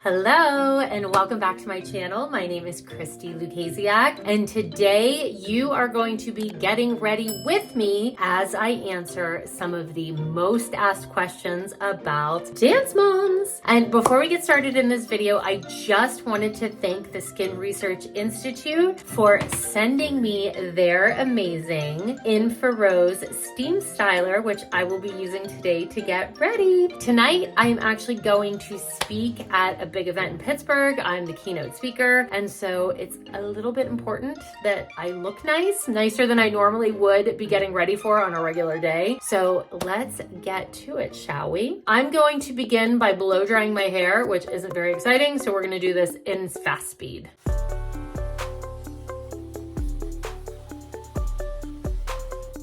Hello and welcome back to my channel. My name is Christi Lukasiak, and today you are going to be getting ready with me as I answer some of the most asked questions about dance moms. And before we get started in this video, I just wanted to thank the Skin Research Institute for sending me their amazing Infrarose Steam Styler, which I will be using today to get ready. Tonight, I'm actually going to speak at a big event in Pittsburgh. I'm the keynote speaker, and so it's a little bit important that I look nice, nicer than I normally would be getting ready for on a regular day. So let's get to it, shall we? I'm going to begin by blow drying my hair, which isn't very exciting, so we're gonna do this in fast speed.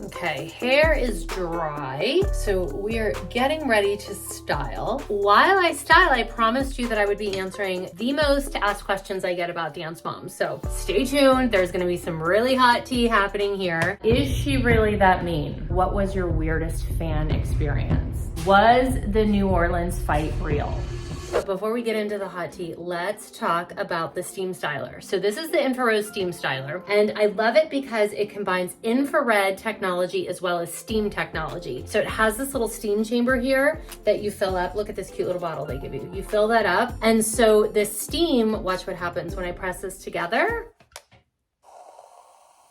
Okay, hair is dry, so we are getting ready to style. While I style, I promised you that I would be answering the most asked questions I get about dance moms. So stay tuned, there's gonna be some really hot tea happening here. Is she really that mean? What was your weirdest fan experience? Was the New Orleans fight real? But before we get into the hot tea, let's talk about the Steam Styler. So this is the Infrared Steam Styler, and I love it because it combines infrared technology as well as steam technology. So it has this little steam chamber here that you fill up. Look at this cute little bottle they give you. You fill that up, and so this steam, watch what happens when I press this together.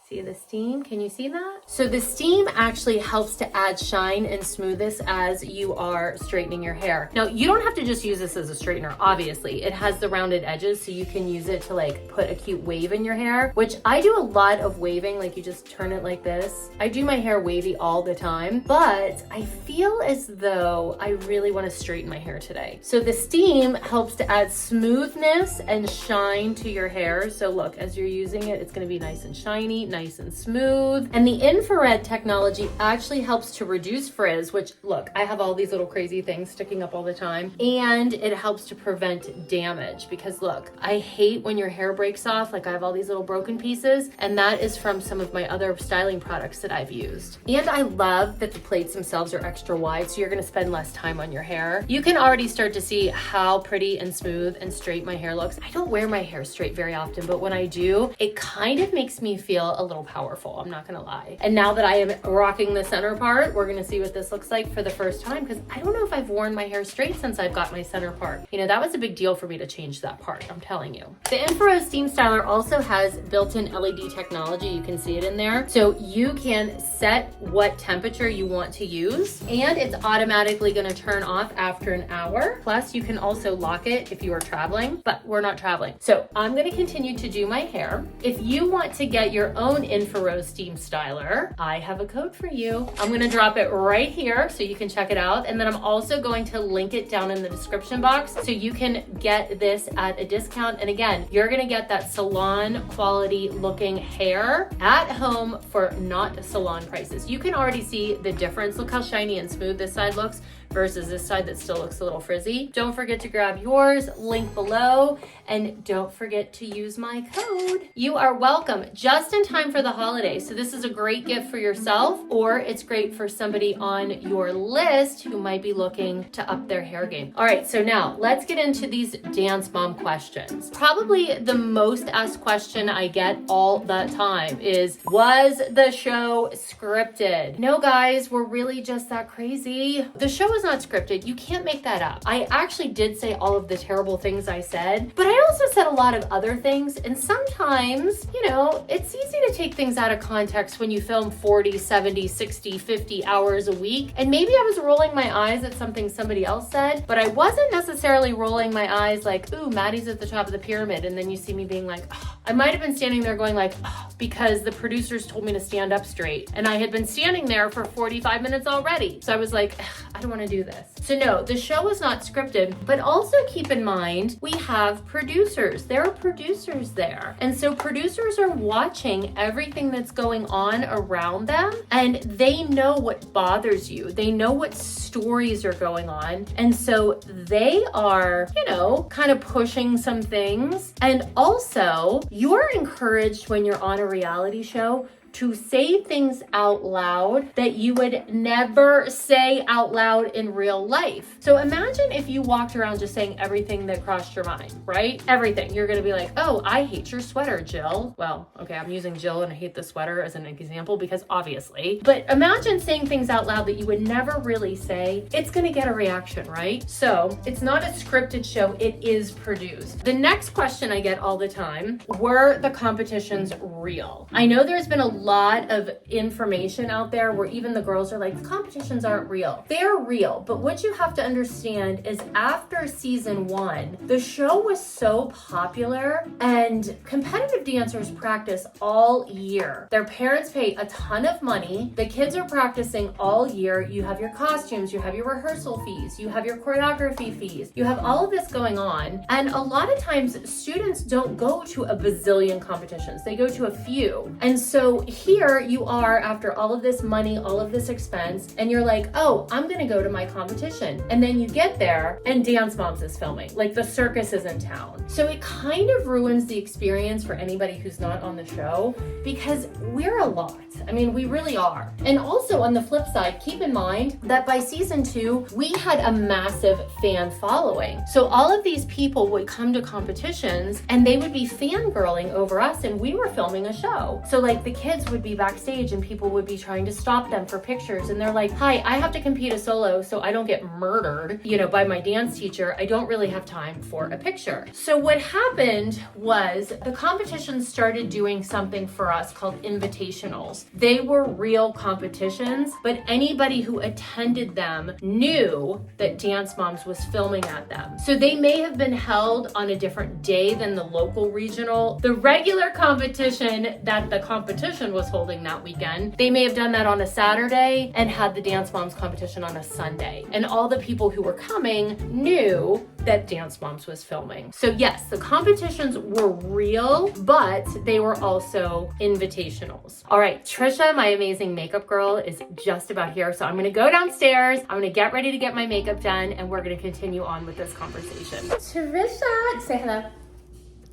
See the steam? Can you see that? So the steam actually helps to add shine and smoothness as you are straightening your hair. Now, you don't have to just use this as a straightener, obviously. It has the rounded edges, so you can use it to like put a cute wave in your hair, which I do a lot of waving, like you just turn it like this. I do my hair wavy all the time, but I feel as though I really want to straighten my hair today. So the steam helps to add smoothness and shine to your hair. So look, as you're using it, it's going to be nice and shiny, nice and smooth. And the infrared technology actually helps to reduce frizz, which look, I have all these little crazy things sticking up all the time, and it helps to prevent damage because look, I hate when your hair breaks off. Like I have all these little broken pieces, and that is from some of my other styling products that I've used. And I love that the plates themselves are extra wide, so you're going to spend less time on your hair. You can already start to see how pretty and smooth and straight my hair looks. I don't wear my hair straight very often, but when I do, it kind of makes me feel a little powerful, I'm not gonna lie. And now that I am rocking the center part, we're gonna see what this looks like for the first time, because I don't know if I've worn my hair straight since I've got my center part. You know, that was a big deal for me to change that part, I'm telling you. The Infrared Steam Styler also has built-in LED technology. You can see it in there. So you can set what temperature you want to use, and it's automatically gonna turn off after an hour. Plus, you can also lock it if you are traveling, but we're not traveling. So I'm gonna continue to do my hair. If you want to get your own Infrared Steam Styler, I have a code for you. I'm gonna drop it right here so you can check it out, and then I'm also going to link it down in the description box so you can get this at a discount. And again, you're gonna get that salon quality looking hair at home for not salon prices. You can already see the difference. Look how shiny and smooth this side looks versus this side that still looks a little frizzy. Don't forget to grab yours, link below, and don't forget to use my code. You are welcome, just in time for the holidays. So this is a great gift for yourself, or it's great for somebody on your list who might be looking to up their hair game. All right, so now let's get into these dance mom questions. Probably the most asked question I get all the time is, was the show scripted? No guys, we're really just that crazy. The show is not scripted. You can't make that up. I actually did say all of the terrible things I said, but I also said a lot of other things. And sometimes, you know, it's easy to take things out of context when you film 40, 70, 60, 50 hours a week. And maybe I was rolling my eyes at something somebody else said, but I wasn't necessarily rolling my eyes like, ooh, Maddie's at the top of the pyramid. And then you see me being like, oh. I might have been standing there going like, oh, because the producers told me to stand up straight. And I had been standing there for 45 minutes already. So I was like, I don't want to do this. So no, the show is not scripted, but also keep in mind, we have producers. There are producers there. And so producers are watching everything that's going on around them, and they know what bothers you. They know what stories are going on. And so they are, you know, kind of pushing some things. And also, you're encouraged when you're on a reality show to say things out loud that you would never say out loud in real life. So imagine if you walked around just saying everything that crossed your mind, right? Everything. You're gonna be like, oh, I hate your sweater, Jill. Well, okay, I'm using Jill and I hate the sweater as an example because obviously, but imagine saying things out loud that you would never really say. It's gonna get a reaction, right? So it's not a scripted show, it is produced. The next question I get all the time, were the competitions real? I know there's been a lot of information out there where even the girls are like, the competitions aren't real. They're real, but what you have to understand is after season 1, the show was so popular and competitive dancers practice all year. Their parents pay a ton of money. The kids are practicing all year. You have your costumes, you have your rehearsal fees, you have your choreography fees, you have all of this going on. And a lot of times students don't go to a bazillion competitions. They go to a few. And so here you are after all of this money, all of this expense, and you're like, oh, I'm gonna go to my competition. And then you get there and Dance Moms is filming, like the circus is in town. So it kind of ruins the experience for anybody who's not on the show because we're a lot. I mean, we really are. And also on the flip side, keep in mind that by season 2, we had a massive fan following. So all of these people would come to competitions and they would be fangirling over us and we were filming a show. So like the kids would be backstage and people would be trying to stop them for pictures and they're like, hi, I have to compete a solo so I don't get murdered, by my dance teacher. I don't really have time for a picture. So what happened was the competition started doing something for us called invitationals. They were real competitions, but anybody who attended them knew that Dance Moms was filming at them. So they may have been held on a different day than the local regional. The regular competition that the competition was holding that weekend, they may have done that on a Saturday and had the Dance Moms competition on a Sunday. And all the people who were coming knew that Dance Moms was filming. So yes, the competitions were real, but they were also invitationals. All right, Trisha, my amazing makeup girl, is just about here. So I'm gonna go downstairs, I'm gonna get ready to get my makeup done, and we're gonna continue on with this conversation. Trisha, say hello.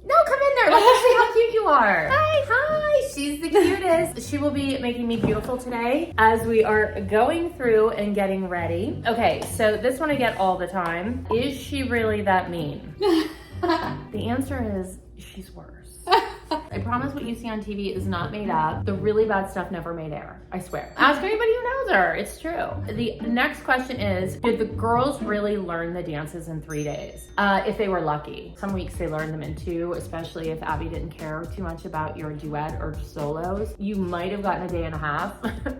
No, come in there. Let's see how cute you are. Hi. She's the cutest. She will be making me beautiful today as we are going through and getting ready. Okay, so this one I get all the time. Is she really that mean? The answer is she's worse. I promise what you see on TV is not made up. The really bad stuff never made air. I swear. Ask anybody who knows her. It's true. The next question is, did the girls really learn the dances in 3 days? If they were lucky. Some weeks they learned them in 2, especially if Abby didn't care too much about your duet or solos. You might have gotten a day and a half.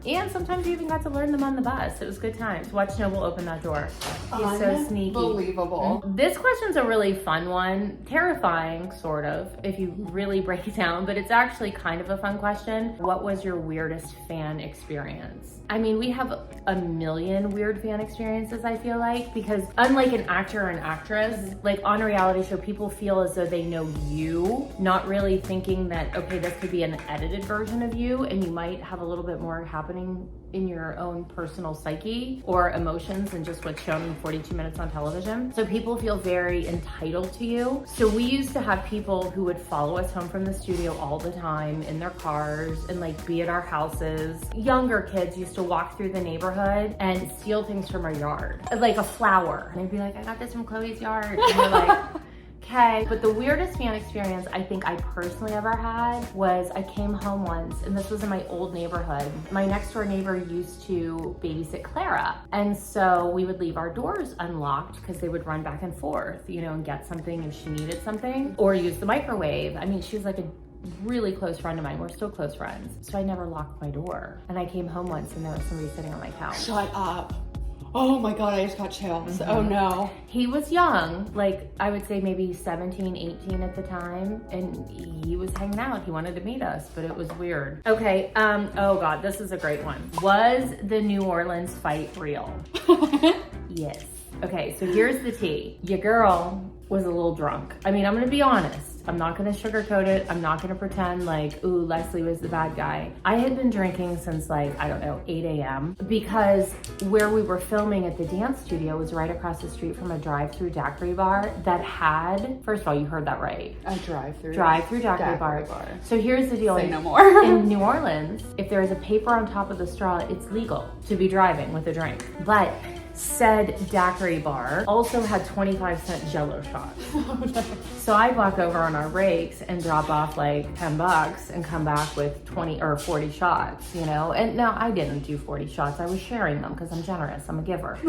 And sometimes you even got to learn them on the bus. It was good times. Watch Noble open that door. He's so sneaky. Unbelievable. This question's a really fun one. Terrifying, sort of, if you really break it down, but it's actually kind of a fun question. What was your weirdest fan experience? I mean, we have a million weird fan experiences, I feel like, because unlike an actor or an actress, like on a reality show, people feel as though they know you, not really thinking that, okay, this could be an edited version of you, and you might have a little bit more happening in your own personal psyche or emotions than just what's shown in 42 minutes on television. So people feel very entitled to you. So we used to have people who would follow us home from the studio all the time in their cars and like be at our houses. Younger kids used to walk through the neighborhood and steal things from our yard, like a flower. And they'd be like, I got this from Chloe's yard. And you're like, okay. But the weirdest fan experience I think I personally ever had was I came home once, and this was in my old neighborhood. My next door neighbor used to babysit Clara. And so we would leave our doors unlocked because they would run back and forth, and get something if she needed something, or use the microwave. I mean, she's like a really close friend of mine. We're still close friends. So I never locked my door. And I came home once and there was somebody sitting on my couch. Shut up. Oh my God, I just got chills. Oh no. He was young, like I would say maybe 17, 18 at the time, and he was hanging out. He wanted to meet us, but it was weird. Okay, oh God, this is a great one. Was the New Orleans fight real? Yes. Okay, so here's the tea. Your girl was a little drunk. I mean, I'm gonna be honest. I'm not gonna sugarcoat it. I'm not gonna pretend like, ooh, Leslie was the bad guy. I had been drinking since like, I don't know, 8 a.m. because where we were filming at the dance studio was right across the street from a drive-through daiquiri bar that had, first of all, you heard that right. A drive-through Daiquiri bar. So here's the deal. Say no more. In New Orleans, if there is a paper on top of the straw, it's legal to be driving with a drink. But said daiquiri bar also had 25-cent Jello shots. Oh, no. So I'd walk over on our breaks and drop off like $10 and come back with 20 or 40 shots, you know? And no, I didn't do 40 shots. I was sharing them because I'm generous. I'm a giver.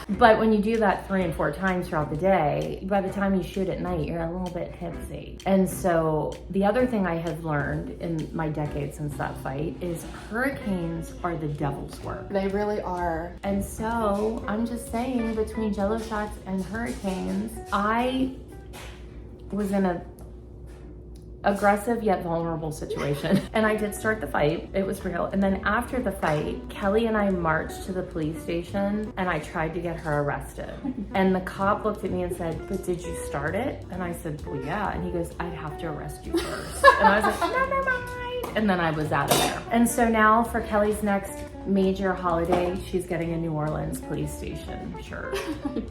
But when you do that 3 and 4 times throughout the day, by the time you shoot at night, you're a little bit tipsy. And so the other thing I have learned in my decade since that fight is hurricanes are the devil's work. They really are. And so I'm just saying, between Jello shots and hurricanes, I was in a aggressive yet vulnerable situation. And I did start the fight. It was real. And then after the fight, Kelly and I marched to the police station and I tried to get her arrested. And the cop looked at me and said, but did you start it? And I said, well, yeah. And he goes, I'd have to arrest you first. And I was like, never mind. And then I was out of there. And so now for Kelly's next major holiday, she's getting a New Orleans police station shirt.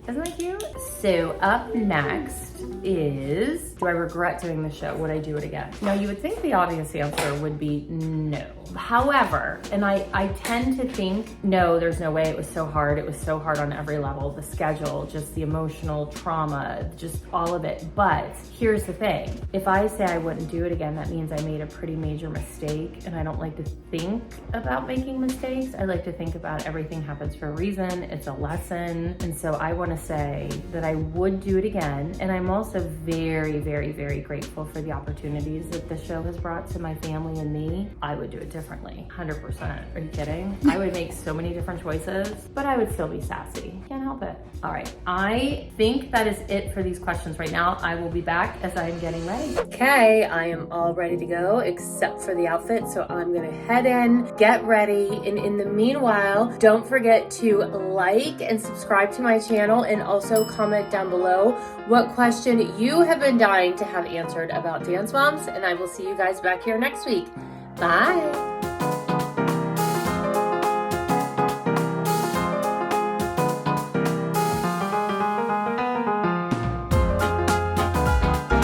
Isn't that cute? So up next is, do I regret doing the show? Would I do it again? Now you would think the obvious answer would be no. However, and I tend to think, no, there's no way. It was so hard. It was so hard on every level. The schedule, just the emotional trauma, just all of it. But here's the thing. If I say I wouldn't do it again, that means I made a pretty major mistake, and I don't like to think about making mistakes. I like to think about everything happens for a reason. It's a lesson. And so I want to say that I would do it again. And I'm also very, very, very grateful for the opportunities that the show has brought to my family and me. I would do it differently, 100%. Are you kidding? I would make so many different choices, but I would still be sassy. Can't help it. All right, I think that is it for these questions right now. I will be back as I'm getting ready. Okay, I am all ready to go except for the outfit. So I'm gonna head in, get ready, and in the meanwhile, don't forget to like and subscribe to my channel, and also comment down below what question you have been dying to have answered about Dance Moms, and I will see you guys back here next week. Bye.